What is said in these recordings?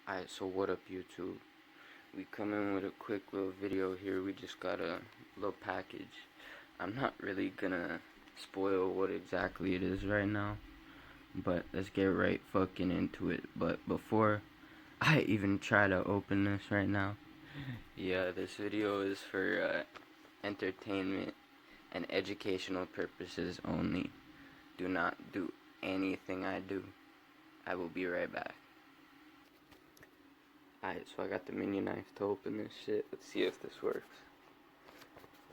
Alright, so what up YouTube? We come in with a quick little video here. We just got a little package. I'm not really gonna spoil what exactly it is right now, but let's get right fucking into it. But before I even try to open this right now, yeah, this video is for entertainment and educational purposes only. Do not do anything I do. I will be right back. Alright, so I got the mini knife to open this shit. Let's see if this works.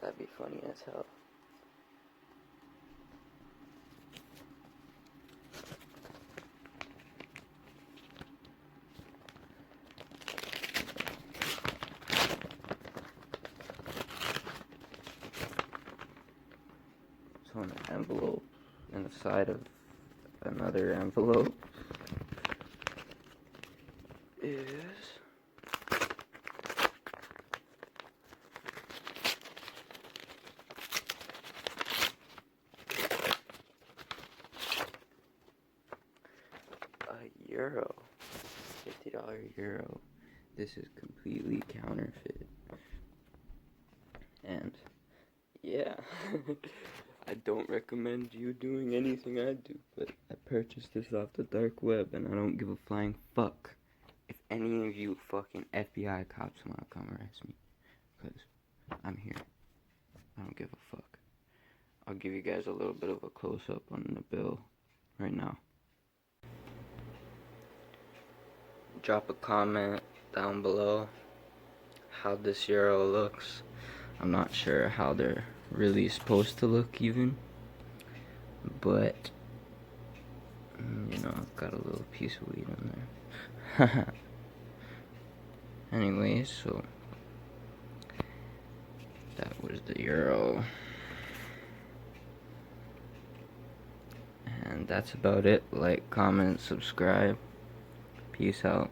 That'd be funny as hell. So an envelope in the side of another envelope is a euro. $50 euro. This is completely counterfeit. And yeah, I don't recommend you doing anything I do, but I purchased this off the dark web and I don't give a flying fuck if any of you fucking FBI cops want to come arrest me, because I'm here. I don't give a fuck. I'll give you guys a little bit of a close-up on the bill right now. Drop a comment down below how this euro looks. I'm not sure how they're really supposed to look even, but you know, I've got a little piece of weed in there. Anyways, so that was the euro. And that's about it. Like, comment, subscribe. Peace out.